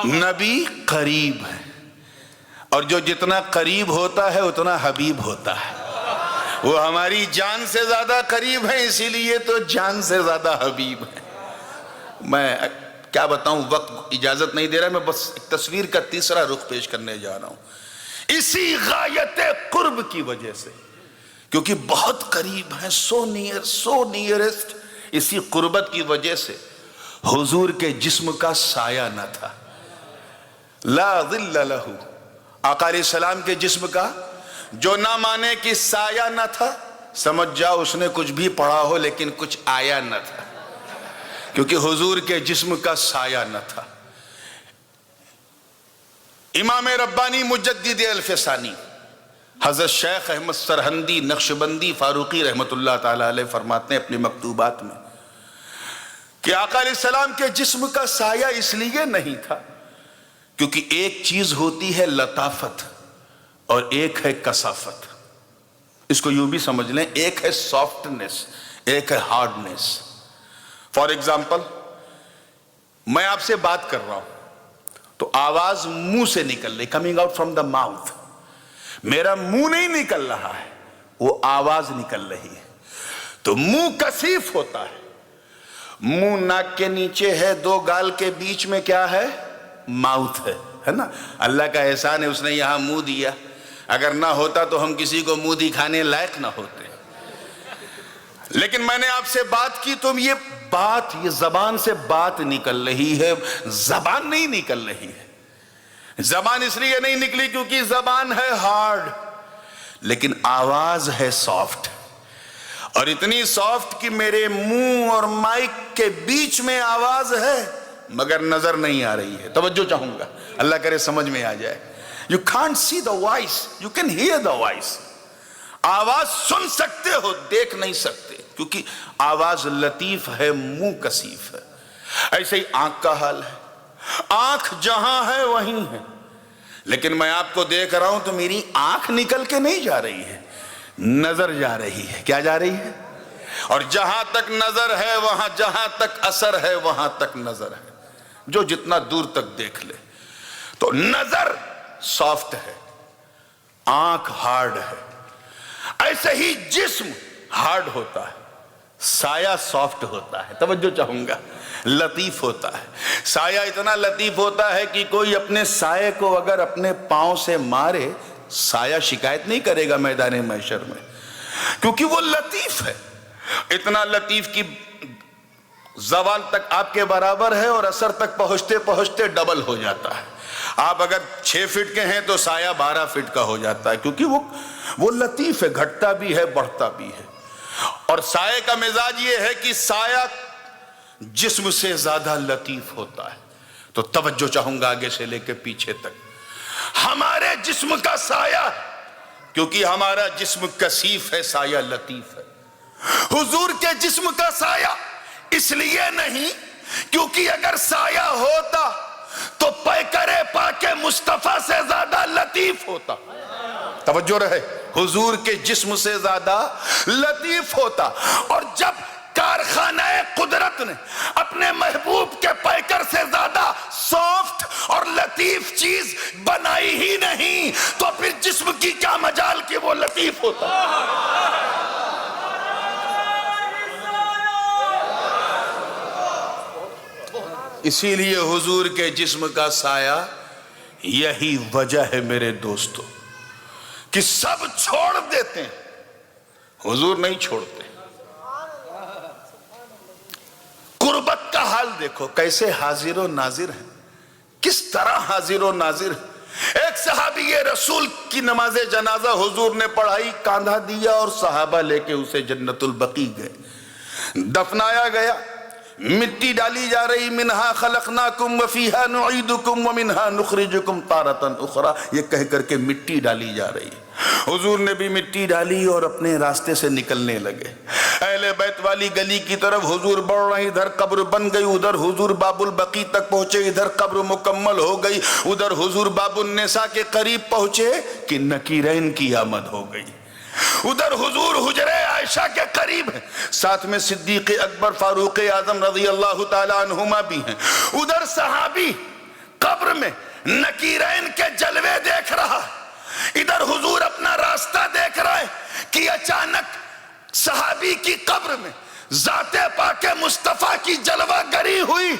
نبی قریب ہے، اور جو جتنا قریب ہوتا ہے اتنا حبیب ہوتا ہے۔ وہ ہماری جان سے زیادہ قریب ہیں، اسی لیے تو جان سے زیادہ حبیب ہے۔ میں کیا بتاؤں، وقت اجازت نہیں دے رہا، میں بس ایک تصویر کا تیسرا رخ پیش کرنے جا رہا ہوں۔ اسی غایت قرب کی وجہ سے، کیونکہ بہت قریب ہیں، سو نیئرسٹ، اسی قربت کی وجہ سے حضور کے جسم کا سایہ نہ تھا۔ لا ظل لہ، آقا علیہ السلام کے جسم کا جو نہ مانے کہ سایہ نہ تھا، سمجھ جاؤ اس نے کچھ بھی پڑھا ہو لیکن کچھ آیا نہ تھا، کیونکہ حضور کے جسم کا سایہ نہ تھا۔ امام ربانی مجدد الفسانی حضرت شیخ احمد سرہندی نقشبندی فاروقی رحمت اللہ تعالی علیہ فرماتے ہیں اپنی مکتوبات میں کہ آقا علیہ السلام کے جسم کا سایہ اس لیے نہیں تھا کیونکہ ایک چیز ہوتی ہے لطافت اور ایک ہے کثافت۔ اس کو یوں بھی سمجھ لیں، ایک ہے سافٹنس، ایک ہے ہارڈنس۔ فار ایگزامپل، میں آپ سے بات کر رہا ہوں تو آواز منہ سے نکل رہی، coming out from the mouth, میرا منہ نہیں نکل رہا ہے، وہ آواز نکل رہی ہے۔ تو منہ کثیف ہوتا ہے، منہ ناک کے نیچے ہے، دو گال کے بیچ میں کیا ہے؟ ماؤتھ ہے نا۔ اللہ کا احسان ہے اس نے یہاں منہ دیا، اگر نہ ہوتا تو ہم کسی کو منہ دکھانے لائق نہ ہوتے۔ لیکن میں نے آپ سے بات کی تو یہ زبان سے بات نکل رہی ہے، زبان نہیں نکل رہی ہے۔ زبان اس لیے نہیں نکلی کیونکہ زبان ہے ہارڈ، لیکن آواز ہے سافٹ، اور اتنی سافٹ کہ میرے منہ اور مائک کے بیچ میں آواز ہے مگر نظر نہیں آ رہی ہے۔ توجہ چاہوں گا، اللہ کرے سمجھ میں آ جائے۔ You can't see the voice, you can hear the voice۔ آواز سن سکتے ہو، دیکھ نہیں سکتے، کیونکہ آواز لطیف ہے، منہ کثیف ہے۔ ایسے ہی آنکھ کا حال ہے، آنکھ جہاں ہے وہیں ہے، لیکن میں آپ کو دیکھ رہا ہوں تو میری آنکھ نکل کے نہیں جا رہی ہے، نظر جا رہی ہے۔ کیا جا رہی ہے؟ اور جہاں تک نظر ہے وہاں، جہاں تک اثر ہے وہاں تک نظر ہے، جو جتنا دور تک دیکھ لے۔ تو نظر سافٹ ہے، آنکھ ہارڈ ہے، ایسے ہی جسم ہارڈ ہوتا ہے، سایہ سافٹ ہوتا ہے۔ توجہ چاہوں گا، لطیف ہوتا ہے۔ سایہ اتنا لطیف ہوتا ہے کہ کوئی اپنے سائے کو اگر اپنے پاؤں سے مارے، سایہ شکایت نہیں کرے گا میدان محشر میں، کیونکہ وہ لطیف ہے۔ اتنا لطیف کہ زوال تک آپ کے برابر ہے اور اثر تک پہنچتے پہنچتے ڈبل ہو جاتا ہے۔ آپ اگر 6 فٹ کے ہیں تو سایہ 12 فٹ کا ہو جاتا ہے، کیونکہ وہ لطیف ہے، گھٹتا بھی ہے، بڑھتا بھی ہے۔ اور سایہ کا مزاج یہ ہے کہ سایہ جسم سے زیادہ لطیف ہوتا ہے۔ تو توجہ چاہوں گا آگے سے لے کے پیچھے تک، ہمارے جسم کا سایہ، کیونکہ ہمارا جسم کثیف ہے، سایہ لطیف ہے۔ حضور کے جسم کا سایہ اس لیے نہیں کیونکہ اگر سایہ ہوتا تو پیکر پاک مصطفیٰ سے زیادہ لطیف ہوتا۔ توجہ رہے، حضور کے جسم سے زیادہ لطیف ہوتا۔ اور جب کارخانہ قدرت نے اپنے محبوب کے پیکر سے زیادہ سافٹ اور لطیف چیز بنائی ہی نہیں تو پھر جسم کی کیا مجال کہ وہ لطیف ہوتا۔ اسی لیے حضور کے جسم کا سایہ، یہی وجہ ہے میرے دوستو کہ سب چھوڑ دیتے ہیں، حضور نہیں چھوڑتے۔ قربت کا حال دیکھو، کیسے حاضر و ناظر ہیں، کس طرح حاضر و ناظر ہیں۔ ایک صحابی رسول کی نماز جنازہ حضور نے پڑھائی، کاندھا دیا اور صحابہ لے کے اسے جنت البقیع گئے۔ دفنایا گیا، مٹی ڈالی جا رہی، منہا خلقناکم وفیہا نعیدکم ومنہا نخرجکم تارۃ اخری، یہ کہہ کر کے مٹی ڈالی جا رہی۔ حضور نے بھی مٹی ڈالی اور اپنے راستے سے نکلنے لگے۔ اہل بیت والی گلی کی طرف حضور بڑھ رہے، ادھر قبر بن گئی، ادھر حضور باب البقیع تک پہنچے، ادھر قبر مکمل ہو گئی، ادھر حضور باب النساء کے قریب پہنچے کہ نکیرین کی آمد ہو گئی۔ ادھر حضور حجرہ عائشہ کے قریب ہیں، ساتھ میں صدیق اکبر فاروق اعظم رضی اللہ تعالی عنہما بھی ہیں۔ ادھر صحابی قبر میں نکیرین کے جلوے دیکھ رہا، ادھر حضور اپنا راستہ دیکھ رہا ہے کہ اچانک صحابی کی قبر میں ذات پاک مصطفیٰ کی جلوہ گری ہوئی۔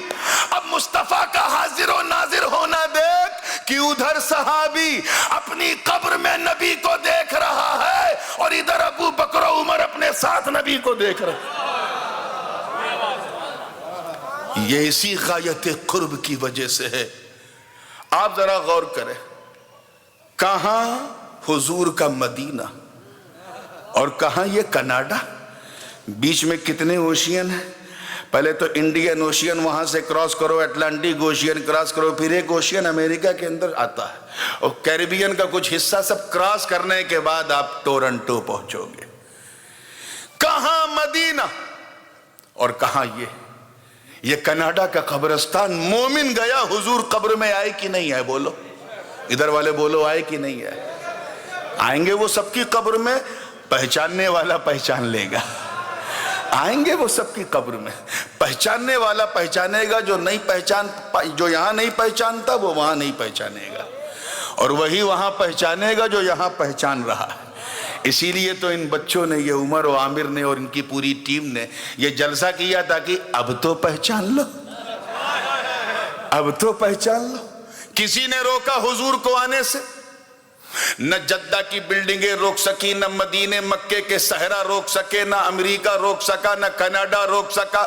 اب مصطفیٰ کا حاضر و ناظر ہونا دیکھ کہ ادھر صحابی اپنی قبر میں نبی کو دیکھ رہا ہے اور ادھر ابو بکر و عمر اپنے ساتھ نبی کو دیکھ رہے ہیں۔ یہ اسی غایت قرب کی وجہ سے ہے۔ آپ ذرا غور کریں، کہاں حضور کا مدینہ اور کہاں یہ کینیڈا، بیچ میں کتنے اوشین ہیں؟ پہلے تو انڈین اوشین، وہاں سے کراس کرو اٹلانٹک اوشین کراس کرو، پھر ایک اوشین امریکہ کے اندر آتا ہے، اور کیریبین کا کچھ حصہ سب کراس کرنے کے بعد آپ ٹورنٹو پہنچو گے۔ کہاں مدینہ اور کہاں یہ کینیڈا کا قبرستان۔ مومن گیا حضور قبر میں آئے کہ نہیں آئے؟ بولو ادھر والے، بولو آئے کہ نہیں آئے؟ آئیں گے وہ سب کی قبر میں، پہچاننے والا پہچان لے گا۔ آئیں گے وہ سب کی قبر میں، پہچاننے والا پہچانے گا، جو یہاں نہیں پہچانتا وہ وہاں نہیں پہچانے گا، اور وہی وہاں پہچانے گا جو یہاں پہچان رہا ہے۔ اسی لیے تو ان بچوں نے، یہ عمر و عامر نے اور ان کی پوری ٹیم نے یہ جلسہ کیا تاکہ اب تو پہچان لو، اب تو پہچان لو۔ کسی نے روکا حضور کو آنے سے؟ نہ جدہ کی بلڈنگیں روک سکی، نہ مدینے مکے کے صحرا روک سکے، نہ امریکہ روک سکا، نہ کینیڈا روک سکا،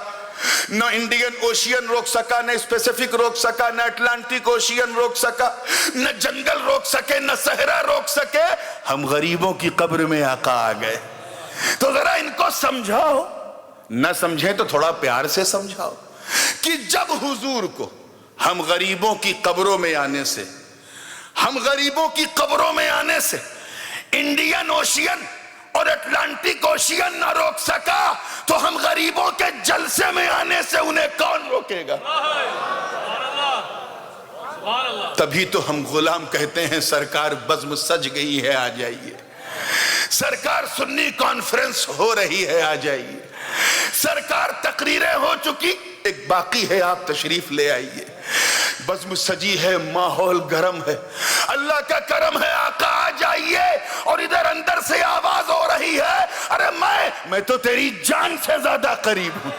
نہ انڈین اوشین روک سکا، نہ اسپیسیفک روک سکا، نہ اٹلانٹک اوشین روک سکا، نہ جنگل روک سکے، نہ صحرا روک سکے۔ ہم غریبوں کی قبر میں آقا آ گئے۔ تو ذرا ان کو سمجھاؤ، نہ سمجھیں تو تھوڑا پیار سے سمجھاؤ کہ جب حضور کو ہم غریبوں کی قبروں میں آنے سے، ہم غریبوں کی قبروں میں آنے سے انڈین اوشین اور اٹلانٹک اوشین نہ روک سکا، تو ہم غریبوں کے جلسے میں آنے سے انہیں کون روکے گا؟ تبھی تو ہم غلام کہتے ہیں سرکار بزم سج گئی ہے آ جائیے، سرکار سنی کانفرنس ہو رہی ہے آ جائیے، سرکار تقریریں ہو چکی، ایک باقی ہے آپ تشریف لے آئیے۔ بزم سجی ہے، ماحول گرم ہے، اللہ کا کرم ہے، آقا آ جائیے۔ اور ادھر اندر سے آواز ہو رہی ہے، ارے میں تو تیری جان سے زیادہ قریب ہوں۔